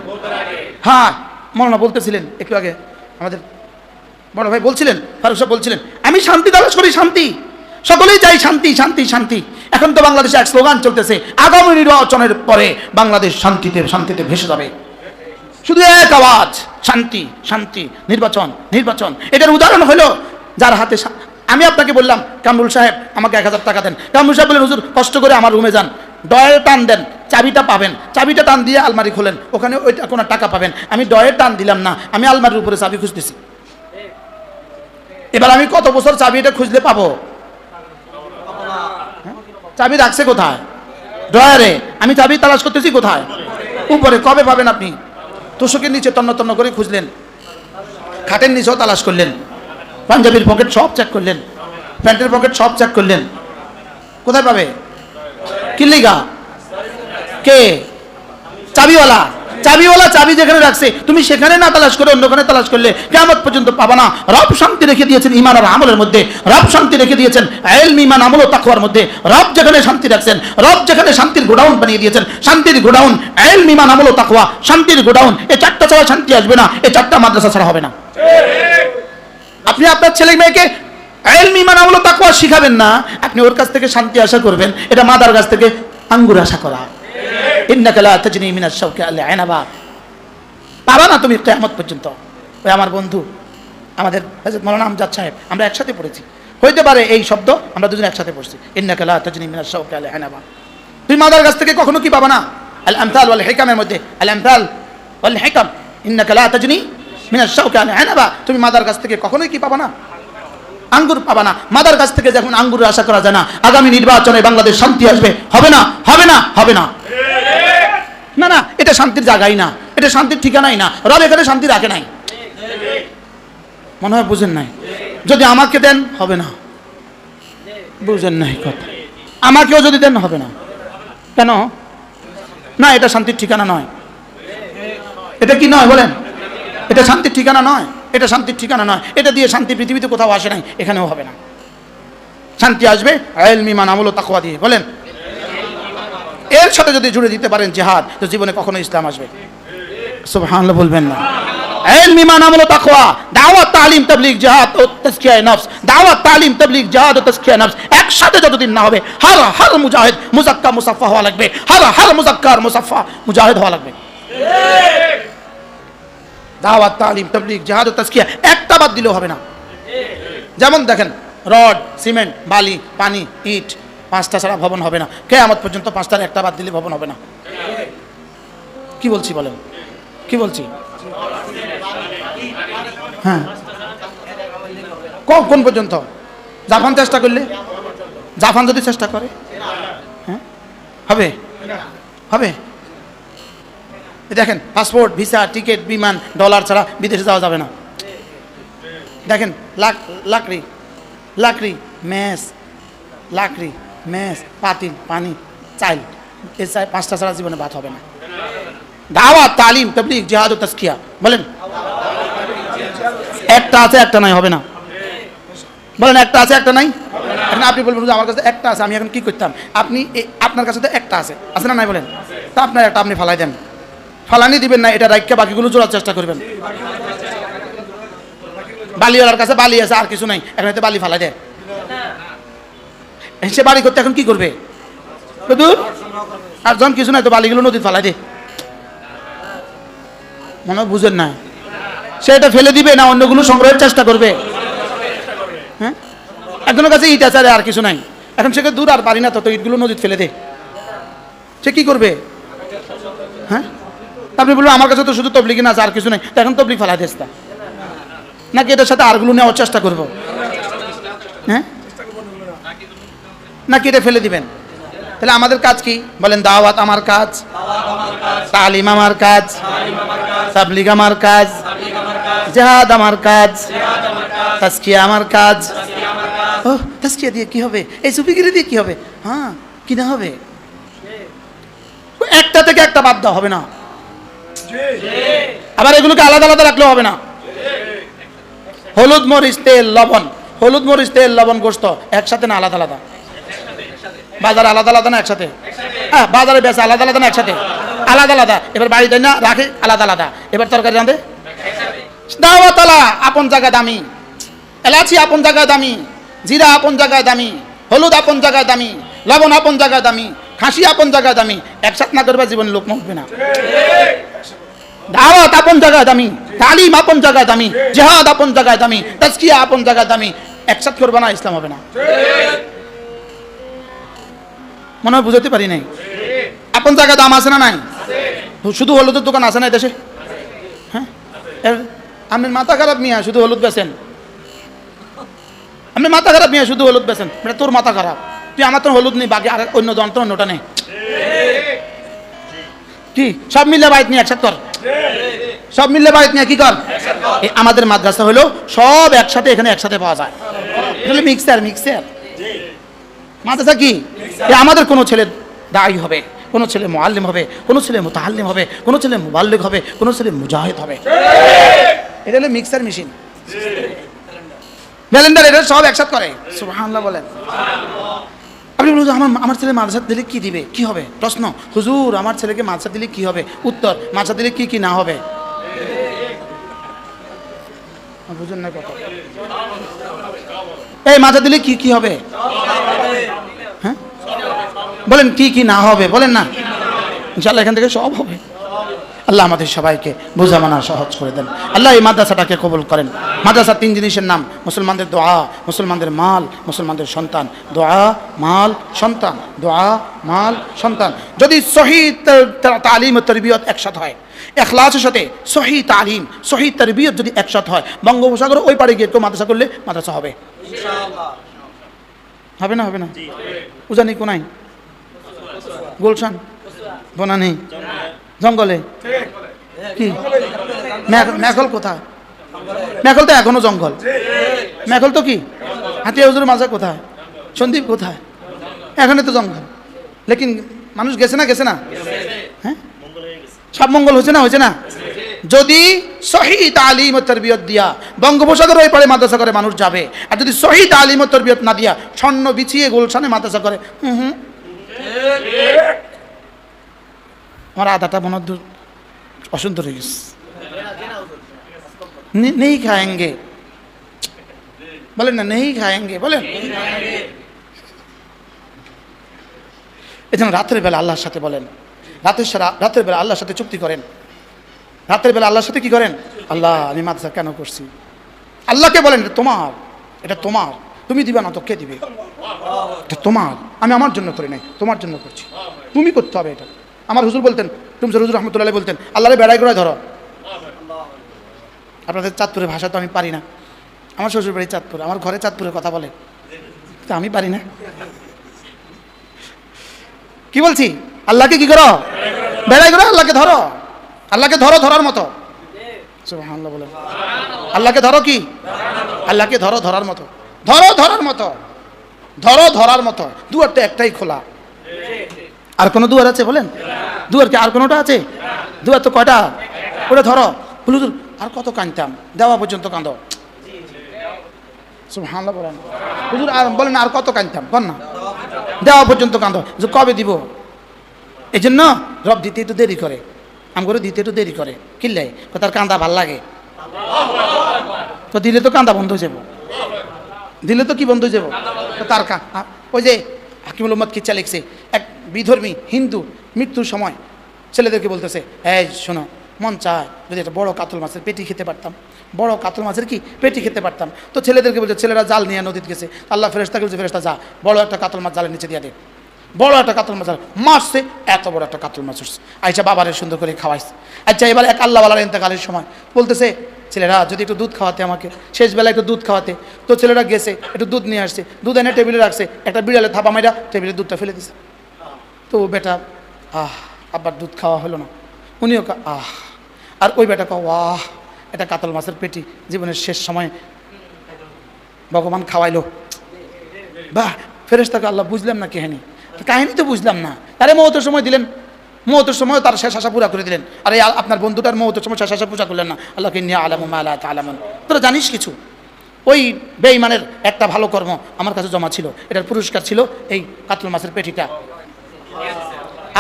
Speaker 1: হ্যাঁ, মৌলানা বলতেছিলেন একটু আগে, আমাদের বড় ভাই বলছিলেন, ফারুক সাহেব বলছিলেন, আমি শান্তি তালাশ করি, শান্তি, সকলেই চাই শান্তি, শান্তি, শান্তি। এখন তো বাংলাদেশে এক স্লোগান চলতেছে, আগামী নির্বাচনের পরে বাংলাদেশ শান্তিতে শান্তিতে ভেসে যাবে। শুধু এক আওয়াজ, শান্তি, শান্তি, নির্বাচন, নির্বাচন। এটার উদাহরণ হলো যার হাতে, আমি আপনাকে বললাম কামরুল সাহেব আমাকে 1000 টাকা দেন। কামরুল সাহেব বললেন, হুজুর কষ্ট করে আমার রুমে যান, ডয়ের টান দেন, চাবিটা পাবেন, চাবিটা টান দিয়ে আলমারি খোলেন, ওখানে ওইটা কোনো টাকা পাবেন। আমি ডয়ের টান দিলাম না, আমি আলমারির উপরে চাবি খুঁজতেছি। এবার আমি কত বছর চাবিটা খুঁজলে পাবো? চাবি রাখছে কোথায়? ডয়ারে। আমি চাবি তালাশ করতেছি কোথায়? উপরে। কবে পাবেন আপনি? তোষকের নিচে তন্ন তন্ন করে খুঁজলেন, খাটের নিচেও তালাশ করলেন, পাঞ্জাবির পকেট সব চেক করলেন, প্যান্টের পকেট সব চেক করলেন, কোথায় পাবে? কিল্লিগা কে? চাবিওয়ালা। চাবিওয়ালা চাবি যেখানে রাখছে তুমি সেখানে না তালাশ করে অন্যখানে তালাশ করলে কিয়ামত পর্যন্ত পাবা না। রব শান্তি রেখে দিয়েছেন ঈমান আর আমলের মধ্যে, রব শান্তি রেখে দিয়েছেন ইলম, ঈমান, আমল ও তাকওয়ার মধ্যে। রব যেখানে শান্তি রাখছেন, রব যেখানে শান্তির গোডাউন বানিয়ে দিয়েছেন, শান্তির গোডাউন ইলম, ঈমান, আমল ও তাকওয়া, শান্তির গোডাউন। এই চারটা ছাড়া শান্তি আসবে না, এই চারটা মাদ্রাসা ছাড়া হবে না। আপনি আপনার ছেলে মেয়েকে ইলম, ঈমান, আমল ও তাকওয়া শিখাবেন না, আপনি ওর কাছ থেকে শান্তি আশা করবেন, এটা মাদার কাছ থেকে আঙ্গুর আশা করা। ইন্নাকা লা তাজনি মিনাশ শাওকি আল আনাবা, পাবা না তুমি কিয়ামত পর্যন্ত। ওই আমার বন্ধু আমাদের হযরত মাওলানা আমজাদ সাহেব, আমরা একসাথে পড়েছি, হইতে পারে এই শব্দ আমরা দুজন একসাথে পড়ছি, ইন্নাকা লা তাজনি মিনাশ শাওকি আল আনাবা। তুমি মাদার কাছ থেকে কখনো কি পাবা না? আল আমসাল ওয়াল হিকামের মধ্যে আল আমসাল ওয়াল হিকাম, ইন্নাকা লা তাজনি মিনাশ শাওকি আল আনাবা, তুমি মাদার কাছ থেকে কখনোই কি পাবা না? আঙ্গুর পাবা না। মাদার কাছ থেকে যখন আঙ্গুরের আশা করা যায় না, আগামী নির্বাচনে বাংলাদেশ শান্তি আসবে, হবে না, হবে না, হবে না। না না, এটা শান্তির জায়গাই না, এটা শান্তির ঠিকানাই না। রব এখানে শান্তি রাখে নাই, মনে হয় বুঝেন নাই। যদি আমাকে দেন হবে না, বুঝেন নাই কথা। আমাকেও যদি দেন হবে না, কেন? না, এটা শান্তির ঠিকানা নয়। এটা কি নয় বলেন? এটা শান্তির ঠিকানা নয়, এটা শান্তির ঠিকানা নয়। এটা দিয়ে শান্তি পৃথিবীতে কোথাও আসে নাই, এখানেও হবে না। শান্তি আসবে ইলম, ঈমান, আমল ও তাকওয়া দিয়ে। বলেন, এর সাথে যদি জুড়ে দিতে পারেন জিহাদ, তো জীবনে কখনো ইসলাম আসবে। সুবহানাল্লাহ বলবেন না? ইলম, ঈমান, আমল ও তাকওয়া, দাওয়াত, তালিম, তাবলীগ, জিহাদ ও তাজকিয়ায়ে নফস। দাওয়াত, তালিম, তাবলীগ, জিহাদ ও তাজকিয়ায়ে নফস একসাথে যতদিন না হবে, হর মুজাহিদ মুযাক্কা মুসাফফা হওয়া লাগবে, হর মুযাক্কার মুসাফফা মুজাহিদ হওয়া লাগবে। দাওয়াত, তালিম, তাবলীগ, জিহাদ ও তাজকিয়া একটা বাদ দিলেও হবে না। যেমন দেখেন, রড, সিমেন্ট, বালি, পানি, ইট, পাঁচটা ছাড়া ভবন হবে না। কিয়ামত পর্যন্ত পাঁচটার একটা বাদ দিলে ভবন হবে না। কি বলছি বলেন? কি বলছি? হ্যাঁ, কোন পর্যন্ত? জাপান চেষ্টা করলে, জাপান যদি চেষ্টা করে, হ্যাঁ হবে, হবে। দেখেন, পাসপোর্ট, ভিসা, টিকিট, বিমান, ডলার ছাড়া বিদেশে যাওয়া যাবে না। দেখেন, লাকড়ি, মেস, লাকড়ি, মেস, পাতিল, পানি, চাইল, এই 5টা ছাড়া জীবনে ভাত হবে না। দাওয়াত, তালিম, তাবলীগ, জিহাদ ও তাজকিয়া, বলেন একটা আছে একটা নাই, হবে না। বলেন একটা আছে একটা নাই। এখন আপনি বলবেন আমার কাছে একটা আছে, আমি এখন কি করতাম? আপনি আপনার কাছে তো একটা আছে, আছে না নাই বলেন? তা আপনার একটা আপনি ফালাই দেন, ফালানি দিবেন না, এটা রাইখা বাকিগুলো জোড়ার চেষ্টা করবেন। বালিওয়ালার কাছে বালি আছে আর কিছু নাই, এখন হয়তো বালি ফালাই দেয়, সে বাড়ি করতে এখন কি করবে? আর যখন কিছু নাই তো বালিগুলো নদীতে ফালাই দে, মনে হয় বুঝেন না। সে এটা ফেলে দিবে না অন্যগুলো সংগ্রহের চেষ্টা করবে? হ্যাঁ, একজনের কাছে ইট আছে আর কিছু নাই, এখন সে দূর আর পারি না, তত ইটগুলো নদীতে ফেলে দে, সে কি করবে? হ্যাঁ, আপনি বলবেন আমার কাছে তো শুধু তবলিগি না আছে আর কিছু নাই, তো এখন তবলিগ ফালাই দিস নাকি এটার সাথে আরগুলো নেওয়ার চেষ্টা করবো? হ্যাঁ, নাকি এটা ফেলে দিবেন? তাহলে আমাদের কাজ কি বলেন? দাওয়াত আমার কাজ, তালিম আমার কাজ, তাবলীগ আমার কাজ, জিহাদ আমার কাজ, তাজকিয়া আমার কাজ। ও তাজকিয়া দিয়ে কি হবে? এই সুফিগিরি দিয়ে কি হবে? হ্যাঁ, কি না হবে? একটা থেকে একটা বাদ দেওয়া হবে না, আবার এগুলোকে আলাদা আলাদা রাখলেও হবে না। হলুদ মরিচ তেল লবণ, হলুদ মরিচ তেল লবণ গোস্ত একসাথে না আলাদা আলাদা? বাজারে আলাদা আলাদা না একসাথে? হ্যাঁ, বাজারে বেচে আলাদা আলাদা না একসাথে? আলাদা আলাদা। এবার বাড়িতে না রাখে আলাদা আলাদা, এবার তরকারি রাঁধে দাওয়াত আলা আপন জায়গায় দামি, এলাচি আপন জায়গায় দামি, জিরা আপন জায়গায় দামি, হলুদ আপন জায়গায় দামি, লবণ আপন জায়গায় দামি, খাসি আপন জায়গায় দামি, একসাথে না করবে জীবনে লোক উঠবে না। দাওয়াত আপন জায়গায় দামি, তালিম আপন জায়গায় দামি, জিহাদ আপন জায়গায় দামি, তাজকিয়া আপন জায়গায় দামি, একসাথে করবে না, ইসলাম হবে না। মনে হয় বুঝাতে পারি নাই? আপন জায়গায় দাম আছে না নাই? শুধু হলুদের দোকান আছে না দেশে? হ্যাঁ, আপনি মাথা খারাপ মিয়া শুধু হলুদ বেচেন, আপনি মাথা খারাপ মিয়া শুধু হলুদ বেচেন, মানে তোর মাথা খারাপ, তুই আমার তো হলুদ নেই, বাকি আর অন্য যন্ত্র অন্যটা নেই, কি সব মিলে বাইত নিয়ে একসাথে কর, সব মিললে বাইত নিয়ে কি কর? আমাদের মাদ্রাসা হলো সব একসাথে, এখানে একসাথে পাওয়া যায়, মিক্সার মিক্সার মাদ্রাসা কি? আমাদের কোনো ছেলে দায়ী হবে, কোনো ছেলে মুআল্লিম হবে, কোনো ছেলে মুতাআল্লিম হবে, কোনো ছেলে মুবাল্লিগ হবে, কোনো ছেলে মুজাহিদ হবে, এটা হলো মিক্সার মেশিন, ব্লেন্ডার, এটা সব একসাথে করে। সুবহানাল্লাহ বলেন। আপনি বলুন আমার ছেলে মাদ্রাসা দিলে কি দিবে, কি হবে? প্রশ্ন, হুজুর আমার ছেলেকে মাদ্রাসা দিলে কি হবে? উত্তর, মাদ্রাসা দিলে কি কি না হবে। বুঝুন না কথা, এই মাদ্রাসা দিলে কি কি হবে? হ্যাঁ বলেন, কি কি না হবে বলেন না, ইনশাআল্লাহ এখান থেকে সব হবে। আল্লাহ আমাদের সবাইকে বোঝা মানা সহজ করে দেন। আল্লাহ এই মাদ্রাসাটাকে কবুল করেন। মাদ্রাসার 3 জিনিসের নাম: মুসলমানদের দোয়া, মুসলমানদের মাল, মুসলমানদের সন্তান। দোয়া, মাল, সন্তান, দোয়া, মাল, সন্তান। যদি সহি তালিম ও তরবিয়ত একসাথে হয়, ইখলাসের সাথে সহি তালিম, সহি তরবিয়ত যদি একসাথে হয়, বঙ্গোপসাগর ওই পাড়ে গিয়ে কেউ মাদ্রাসা করলে মাদ্রাসা হবে, হবে না? হবে না? উজানি কোনাই, গুলশান, বনানী, জঙ্গলে, কি মেঘল কোথায়? মেঘল তো এখনো জঙ্গল, মেঘল তো কি হাতিয়া হুজুর মাঝে কোথায়? সন্দীপ কোথায়? এখানে তো জঙ্গল, লেকিন মানুষ গেছে না? গেছে না? হ্যাঁ, সব মঙ্গল হয়েছে না? হয়েছে না? যদি সহি তালিম ও তরবিয়ত দিয়া বঙ্গোপসাগর ওই পারে মাদ্রাসা করে মানুষ যাবে, আর যদি সহি তালিম ও তরবিয়ত না দিয়া স্বর্ণ বিছিয়ে গুলশানে মাদ্রাসা করে, আমার আধাটা মনে অসুন্দর হয়ে গেছে। নেই খায়েঙ্গে বলেন না, নেই খায়েঙ্গে বলেন। এই জন্য রাতের বেলা আল্লাহর সাথে বলেন, রাতের বেলা আল্লাহর সাথে চুক্তি করেন, রাতের বেলা আল্লাহর সাথে কি করেন? আল্লাহ আমি মাদ্রাসা কেন করছি? আল্লাহকে বলেন এটা তোমার, এটা তোমার, তুমি দিবে না তো কে দিবে? এটা তোমার, আমি আমার জন্য করি নাই, তোমার জন্য করছি, তুমি করতে হবে এটা। আমার হুজুর বলতেন, টুমসর হুজুর রহমতুল্লাহ বলতেন, আল্লাহরে বেড়াই করে ধরো। আপনাদের চাঁদপুরের ভাষা তো আমি পারি না, আমার শ্বশুর বাড়ি চাঁদপুর, আমার ঘরে চাঁদপুরের কথা বলে, তো আমি পারি না। কি বলছি? আল্লাহকে কি করো? বেড়াই করো, আল্লাহকে ধরো, আল্লাহকে ধরো ধরার মতো। সুবহানাল্লাহ বলেন। আল্লাহকে ধরো কি? আল্লাহকে ধরো ধরার মতো, ধরো ধরার মতো, ধরো ধরার মতো। দুয়ারটা একটাই খোলা, আর কোনো দুয়ার আছে বলেন? দুয়ার কি আর কোনোটা আছে? দুয়ার তো কয়টা? ওটা ধরো। হুজুর আর কত কাঁদতাম, দেওয়া পর্যন্ত কাঁদো। সুবহানাল্লাহ বলেন। হুজুর আর বলেন আর কত কাঁদতাম, বল না। দেওয়া পর্যন্ত কাঁদো, যে কবে দিব। এই জন্য রব দিতে একটু দেরি করে, আম করে দিতে একটু দেরি করে। কিনলে তার কান্দা ভাল লাগে, তো দিলে তো কান্দা বন্ধ হয়ে যাবো, দিলে তো কি বন্ধ হয়ে যাবো। তার ওই যে হাকিমুল উম্মত কিচ্ছা লিখছে, এক বিধর্মী হিন্দু মৃত্যুর সময় ছেলেদেরকে বলতেছে, এই শোনো, মন চায় যদি একটা বড় কাতল মাছের পেটি খেতে পারতাম, বড় কাতল মাছের কি পেটি খেতে পারতাম। তো ছেলেদেরকে বলছে, ছেলেরা জাল নিয়ে নদীতে গেছে। আল্লাহ ফেরেশতাকে বলছে, ফেরেশতা যা, বড় একটা কাতল মাছ জালের নিচে দিয়ে দে। বড় একটা কাতল মাছ মারছে, এত বড় একটা কাতল মাছ উঠছে। আচ্ছা বাবারে সুন্দর করে খাওয়াইছে। আচ্ছা এবার এক আল্লাহওয়ালার ইন্তেকালের সময় বলতেছে, ছেলেরা যদি একটু দুধ খাওয়াতে আমাকে, শেষ বেলা একটু দুধ খাওয়াতে। তো ছেলেরা গেছে, একটু দুধ নিয়ে আসছে, দুধ এনে টেবিলে রাখছে, একটা বিড়ালে থাপা মাইরা টেবিলে দুধটা ফেলে দিছে। তো বেটা আবার দুধ খাওয়া হলো না, উনিও আর ওই বেটা ওয়াহ, এটা কাতল মাছের পেটি জীবনের শেষ সময় ভগবান খাওয়াইলো। বাহ, ফেরেশতাকে আল্লাহ বুঝলাম না কাহিনী তো বুঝলাম না। তারে মওতের সময় দিলেন, মওতের সময় তার শেষ আশা পুরা করে দিলেন। আর এই আপনার বন্ধুটার মওতের সময় শেষ আশা পূজা করলেন না। আল্লাহকে নিয়ে আলামু মা লা তা'লামুন। তোরা জানিস কিছু? ওই বেঈমানের একটা ভালো কর্ম আমার কাছে জমা ছিল, এটার পুরস্কার ছিল এই কাতল মাছের পেটিটা,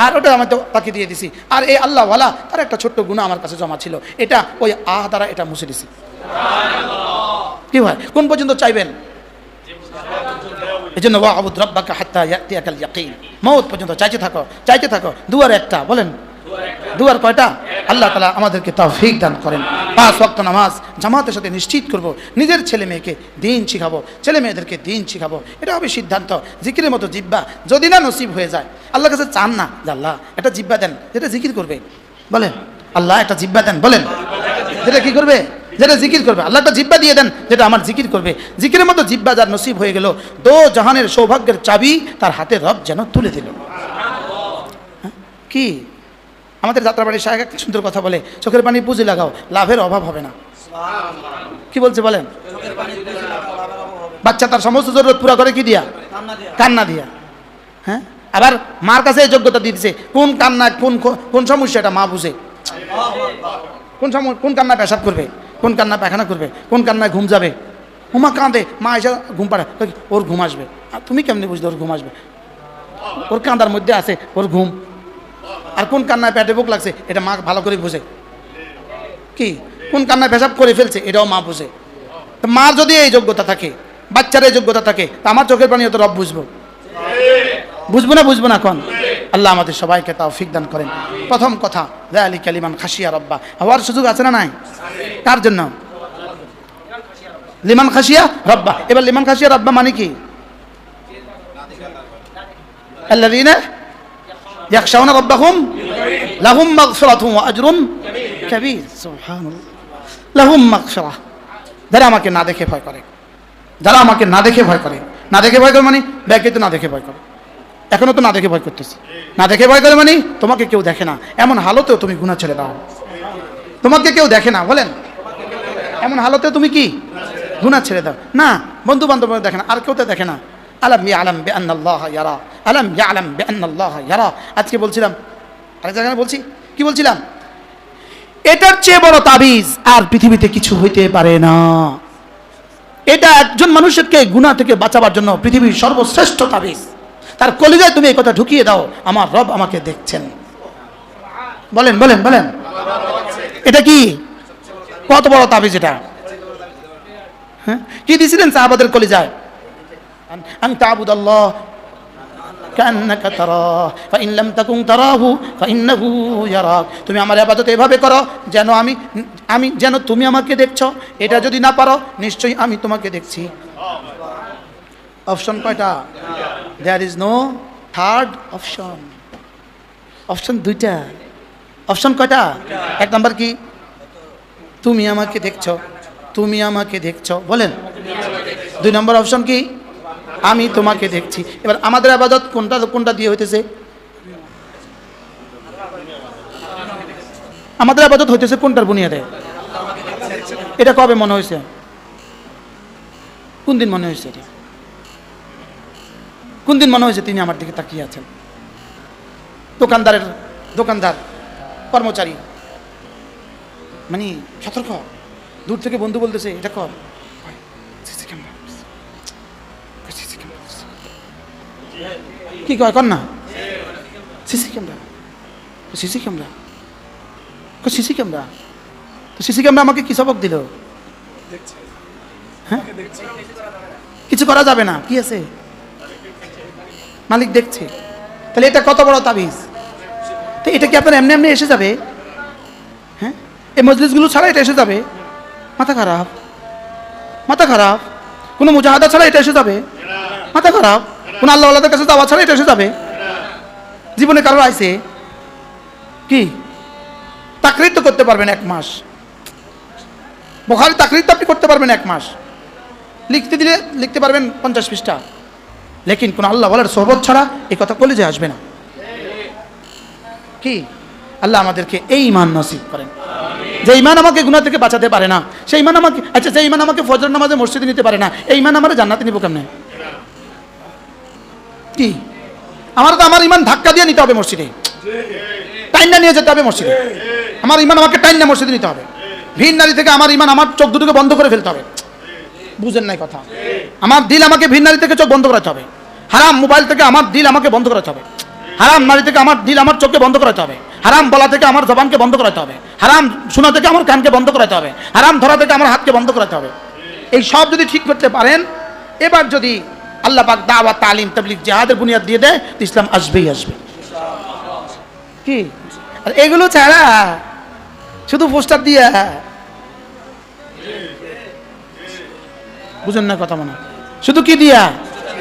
Speaker 1: আর ওটা আমি তো তাকে দিয়ে দিছি। আর এই আল্লাহওয়ালা তার একটা ছোট্ট গুনাহ আমার কাছে জমা ছিল, এটা ওই দ্বারা এটা মুছে দিছি। কি হয়, কোন পর্যন্ত চাইবেন? এই জন্য ওয়া'বুদ রাব্বাকা হাত্তা ইয়াতিয়াকাল ইয়াকিন, মওত পর্যন্ত চাইতে থাকো, চাইতে থাকো। দুয়ার একটা বলেন, দুয়ার কয়টা? আল্লাহ তাআলা আমাদেরকে তৌফিক দান করেন। 5 ওয়াক্ত নামাজ জামাতের সাথে নিশ্চিত করব, নিজের ছেলে মেয়েকে দ্বীন শিখাবো, ছেলে মেয়েদেরকে দ্বীন শিখাবো। এটা হবে সিদ্ধান্ত। জিকিরের মতো জিহ্বা যদি না নসিব হয়ে যায়, আল্লাহর কাছে চান না যে আল্লাহ একটা জিহ্বা দেন যেটা জিকির করবে, বলেন আল্লাহ একটা জিহ্বা দেন, বলেন যেটা কি করবে, যেটা জিকির করবে। আল্লাহ একটা জিহ্বা দিয়ে দেন যেটা আমার জিকির করবে। জিকিরের মতো জিহ্বা যার নসিব হয়ে গেল, দো জাহানের সৌভাগ্যের চাবি তার হাতে রব যেন তুলে দিল। কি আমাদের যাত্রাবাড়ির শায়েখ একটা সুন্দর কথা বলে, চোখের পানি পুঁজি লাগাও, লাভের অভাব হবে না। কি বলছে বলেন? বাচ্চা তার সমস্ত জরুরত পুরা করে কি দিয়া? কান্না দিয়া। হ্যাঁ, আবার মার কাছে যোগ্যতা দিতেছে, কোন কান্না কোন সমস্যা এটা মা বুঝে। কোন কান্নায় পেশাব করবে, কোন কান্নায় পায়খানা করবে, কোন কান্নায় ঘুম যাবে। হুমা কাঁদে, মা এসে ঘুম পাড়ে, ওর ঘুম আসবে। আর তুমি কেমনি বুঝলে ওর ঘুম আসবে? ওর কান্দার মধ্যে আছে ওর ঘুম। আর কোন কান্নায় পেটে বুক লাগছে এটা মা ভালো করে বুঝে। কি কোন কান্নায় পেশাব করে ফেলছে এটাও মা বুঝে। তো মার যদি এই যোগ্যতা থাকে, বাচ্চার এই যোগ্যতা থাকে, তা আমার চোখের পানি তো রব বুঝবো, বুঝবো না? বুঝবো না কোন? আল্লাহ আমাদের সবাইকে তৌফিক দান করেন। প্রথম কথা, যালিকা লিমান খাশিয়া রাব্বা, হওয়ার সুযোগ আছে না নাই? কার জন্য? লিমান খাশিয়া রাব্বা। এবার লিমান খাশিয়া রাব্বা মানে কি? আল্লাযীনা ইয়াখশাউনা রাব্বাহুম লাহুম মাগফিরাতুন ওয়া আজরুন কাবীর। সুবহানাল্লাহ, লাহুম মাগফিরাহ, যারা আমাকে না দেখে ভয় করে, যারা আমাকে না দেখে ভয় করে। না দেখে ভয় করে মানে ব্যাকে তো না দেখে ভয় করে, এখনো তো না দেখে ভয় করতেছে। না দেখে ভয় করে মানে তোমাকে কেউ দেখে না, এমন হালতেও তুমি গুনাহ ছেড়ে দাও। তোমাকে কেউ দেখে না, বলেন, এমন হালতেও তুমি কি গুনাহ ছেড়ে দাও। না বন্ধু বান্ধব দেখে না, আর কেউ তো দেখে না। আলাম ইয়ালাম বিআন্নাল্লাহা ইয়ারা, আলাম ইয়ালাম বিআন্নাল্লাহা ইয়ারা। আজকে বলছিলাম, আরেক জায়গায় বলছি, কি বলছিলাম? এটার চেয়ে বড় তাবিজ আর পৃথিবীতে কিছু হইতে পারে না। এটা একজন মানুষকে গুনাহ থেকে বাঁচাবার জন্য পৃথিবীর সর্বশ্রেষ্ঠ তাবিজ। তার কলিজায় তুমি এই কথা ঢুকিয়ে দাও, আমার রব আমাকে দেখছেন। বলেন বলেন বলেন, এটা কি কত বড় তাবিজ এটা? হ্যাঁ, কি দিয়েছিলেন সাহাবাদের কলিজায়? আন তা'বুদাল্লাহ কান্নাকা তারাহু ফাইন লাম তাকুন তারাহু ফাইন্নাহু ইয়ারাক। তুমি আমার ইবাদত এভাবে করো যেন আমি যেন তুমি আমাকে দেখছো। এটা যদি না পারো, নিশ্চয়ই আমি তোমাকে দেখছি। অপশন কয়টা? There is no third option. Option দুইটা। অপশন কয়টা? এক নাম্বার কি? তুমি আমাকে দেখছো, তুমি আমাকে দেখছো, বলেন। 2 নম্বর অপশন কি? আমি তোমাকে দেখছি। এবার আমাদের ইবাদত কোনটা দিয়ে হইতেছে? আমাদের ইবাদত হইতেছে কোনটার বুনিয়াদে? এটা কবে মনে হয়েছে? কোন দিন মনে হয়েছে? এটা কোন দিন মনে হয়েছে তিনি আমার দিকে তাকিয়ে আছেন? দোকানদার কর্মচারী মানে সতর্ক, দূর থেকে বন্ধু বলতেছে এটা কর, সিসি ক্যামেরা, কি কয় কর না, CC camera, CC camera, CC camera. তো সিসি ক্যামেরা আমাকে কি সবক দিল? হ্যাঁ, কিছু করা যাবে না, কি আছে, মালিক দেখছে। তাহলে এটা কত বড় তাবিজ! তো এটা কি আপনার এমনি এমনি এসে যাবে? হ্যাঁ, এই মজলিসগুলো ছাড়া এটা এসে যাবে? মাথা খারাপ, মাথা খারাপ। কোনো মুজাহাদা ছাড়া এটা এসে যাবে? মাথা খারাপ। কোনো আল্লাহ আল্লাহদের কাছে যাওয়া ছাড়া এটা এসে যাবে? জীবনে কারোর আইছে কি? তাকরির তো করতে পারবেন 1 মাস, বুখারী তাকরির তো আপনি করতে পারবেন 1 মাস, লিখতে দিলে লিখতে পারবেন 50 পৃষ্ঠা, লেকিন কোন আল্লাহ বলার সোহবত ছাড়া এই কথা কলেজে আসবে না। কি আল্লাহ আমাদেরকে এই ঈমান নসিব করেন, যে ঈমান আমাকে গুনাহ থেকে বাঁচাতে পারে না, সেই ঈমান আমাকে, আচ্ছা যে ঈমান আমাকে ফজর নামাজে মসজিদে নিতে পারে না, এই ঈমান আমার জান্নাতে নিব কেমনে? কি আমার তো আমার ঈমান ধাক্কা দিয়ে নিতে হবে মসজিদে, টাইনা নিয়ে যেতে হবে মসজিদে। আমার ঈমান আমাকে টাইনা মসজিদে নিতে হবে। ভিন নারী থেকে আমার ঈমান আমার চোখ দুটোকে বন্ধ করে ফেলতে হবে। বুঝেন নাই কথা? আমার দিল আমাকে ভিন নারী থেকে চোখ বন্ধ করাতে হবে। হারাম মোবাইল থেকে আমার দিল আমাকে বন্ধ করাতে হবে। হারাম নারী থেকে আমার দিল আমার চোখকে বন্ধ করাতে হবে। হারাম বলা থেকে আমার জবানকে বন্ধ করাতে হবে। হারাম শোনা থেকে আমার কানকে বন্ধ করাতে হবে। হারাম ধরা থেকে আমার হাতকে বন্ধ করাতে হবে। এই সব যদি ঠিক করতে পারেন, এবার যদি আল্লাহ পাক দাওয়াত, তালিম, তাবলীগ, জিহাদের বুনিয়াদ দিয়ে দেয়, তো ইসলাম আসবেই আসবে। কি আর এগুলো ছাড়া শুধু পোস্টার দিয়ে, বুঝেন না কথা মনে, শুধু কি দিয়া?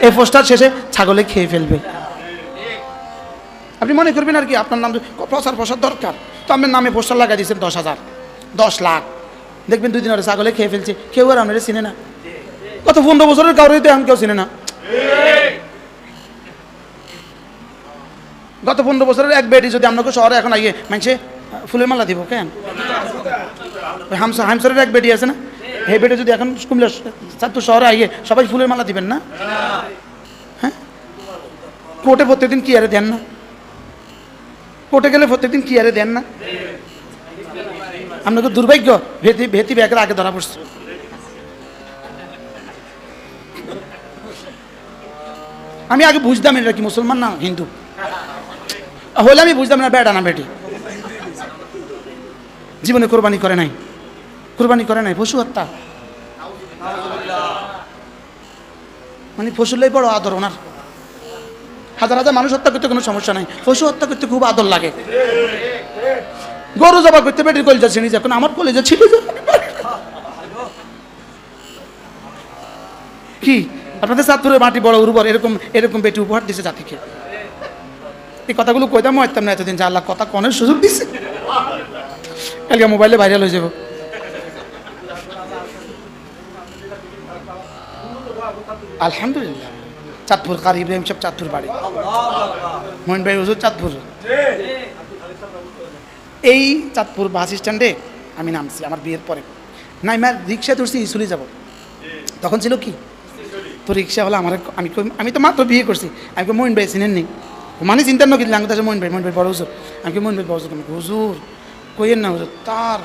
Speaker 1: এই পোস্টার শেষে ছাগলে খেয়ে ফেলবে। আপনি মনে করবেন আর কি আপনার নাম প্রচার দরকার, তো আপনার নামে পোস্টার লাগাই দিয়েছেন 10,000, 10 লাখ, দেখবেন 2 দিন ধরে ছাগলে খেয়ে ফেলছে, কেউ আর আপনারা চিনে না। কত 15 বছরের কাউরে তো এখন কেউ চিনে না। গত 15 বছরের এক বেটি যদি আপনাকে শহরে এখন আইয়ে মানুষে ফুলের মালা দিব কেন? হামসরের এক বেটি আছে না, এই বেটি যদি এখন কুমিল্লা চাঁদপুর শহরে আইয়ে সবাই ফুলের মালা দিবেন না? হ্যাঁ, কোর্টে প্রত্যেকদিন কি আরে দেন না? কোর্টে গেলে প্রত্যেকদিন কি আরে দেন না? আপনাকে দুর্ভাগ্য, ভেতি ব্যাগের আগে ধরা পড়ছে। আমি আগে বুঝতাম এটা কি মুসলমান না হিন্দু, হলে আমি বুঝতাম না বেটা না বেটি। জীবনে কোরবানি করে নাই, কোরবানি করে নাই, পশু হত্যা, মানে পশুলাই বড় আদর ওনার। হাজার হাজার মানুষ হত্যা করতে কোনো সমস্যা নাই, পশু হত্যা করতে খুব আদর লাগে। গরু জবা করতে বেটির কলিজা ছিঁড়ে যায়, আমার কলিজা ছিঁড়ে যায়। কি আপনাদের চাঁদপুরের মাটি বড় উর্বর, এরকম এরকম বেটি উপহার দিছে জাতিকে। এই কথাগুলো কইতাম হইতাম না এতদিন, যা আল্লাহ কথা কনের সুযোগ দিছে। কালকে মোবাইলে ভাইরাল হয়ে যাব। আলহামদুলিল্লাহ, চাঁদপুর কারি ইব্রাহিম সাহেব চাঁদপুর বাড়ি, মোহন ভাই হুজুর চাঁদপুর। এই চাঁদপুর বাস স্ট্যান্ডে আমি নামছি আমার বিয়ের পরে, নাইমার রিক্সা ধরছি ইসুলি যাব। তখন ছিল কি, তো রিক্সা হলো আমার, আমি তো মাত্র বিয়ে করছি। আমি মোহন ভাই চিনেন নি, মানে চিন্তা ন কিন্তু লাগতে আছে মোহন ভাই বড় হুজুর। আমি মোহন ভাই বড় হুজুর কইেন না হুজুর, তার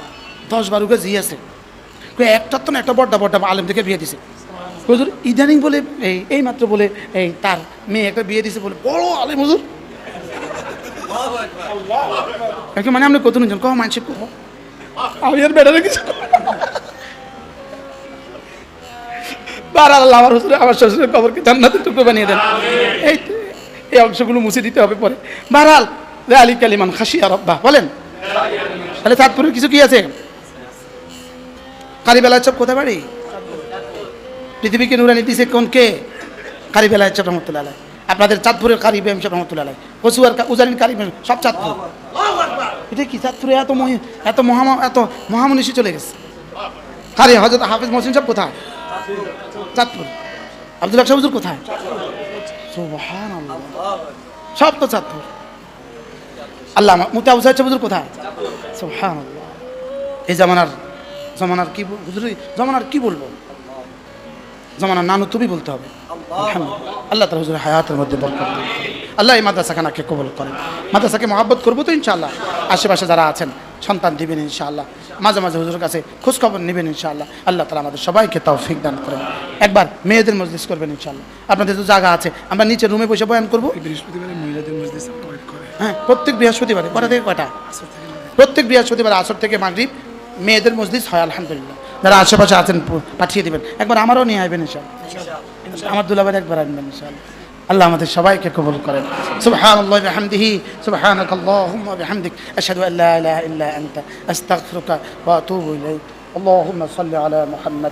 Speaker 1: 10-12 জি আছে, একটা তো না একটা বড্ডা বড্ডা আলেম থেকে বিয়ে দিছে হুজুর। ইদানিং বলে এই মাত্র বলে এই তার মেয়ে একটা বিয়ে দিছে বলে বড় আলেম হুজুর। মানে আপনি কত জন কম মানছে, আমি আর বেড়া রেখেছি। আল্লাহ আমার হুজুর আমার শ্বশুরের কবরকে জান্নাতের টুকরো বানিয়ে দেন। এই অংশগুলো মুছে দিতে হবে পরে। বারাল আলী কালিমান খাসিয়া রব্বা বলেন। তাহলে চাঁদপুরের কিছু কি আছে? কারি বেলায় চপ কোথায় বাড়ি? পৃথিবীকে নুরানি দিছে কোন কে? কারি বেলায় চপ রহমতুল্লাহ আলাইহি। আপনাদের চাঁদপুরের কারি ইব্রাহিম সাহেব রহমতুল্লাহ আলাইহি, কচুয়ার উজানির কারি সব চাঁদপুর। এটা কি চাঁদপুরে এত মহামনীষী চলে গেছে? কারি হযরত হাফেজ মহসিন সাহেব কোথায়? চাঁদপুর। আব্দুল হক সাহেব হুজুর কোথায়? সুবহানাল্লাহ, সব তো চাঁদপুর। আল্লাহ মুফতি আবু সাইদ হুজুর কোথায়? সুবহানাল্লাহ। এই জমানার কি হুজুর, জমানার কি বলবো, জমানার নানু তুমি বলতে হবে। আল্লাহ তাআলা হুজুরের হায়াতের মধ্যে বরকত দিন। আল্লাহ এই মাদ্রাসাখানাকে কবুল করেন। মাদ্রাসাকে মহাব্বত করবো তো ইনশাআল্লাহ। আশেপাশে যারা আছেন সন্তান দিবেন ইনশাআল্লাহ, মাঝে মাঝে হুজুরের কাছে খোঁজখবর নেবেন ইনশাআল্লাহ। আল্লাহ তাআলা আমাদের সবাইকে তৌফিক দান করেন। একবার মেয়েদের মজলিস করবেন ইনশাআল্লাহ। আপনাদের তো জায়গা আছে, আমরা নিচে রুমে বসে বয়ান করবো।
Speaker 2: বৃহস্পতিবারে মহিলাদের মজলিস করে।
Speaker 1: হ্যাঁ, প্রত্যেক বৃহস্পতিবারে কটা থেকে কটা? প্রত্যেক বৃহস্পতিবার আসর থেকে মাগরিব মেয়েদের মজলিস হয় আলহামদুলিল্লাহ। যারা আশেপাশে আছেন পাঠিয়ে দিবেন। একবার আমারও নিয়ে আসবেন ইনশাআল্লাহ, আমার দুলাভাইয়ের একবার আনবেন ইনশাআল্লাহ। আল্লাহ আমাদের সবাইকে কবুল করেন। সুবহানাল্লাহি ওয়া বিহামদিহি, সুবহানাকাল্লাহুম্মা ওয়া বিহামদিক, আশহাদু আল্লা ইলাহা ইল্লা আনতা, আস্তাগফিরুকা ওয়া আতুবু ইলাইক। আল্লাহুম্মা সাল্লি আলা মুহাম্মাদ।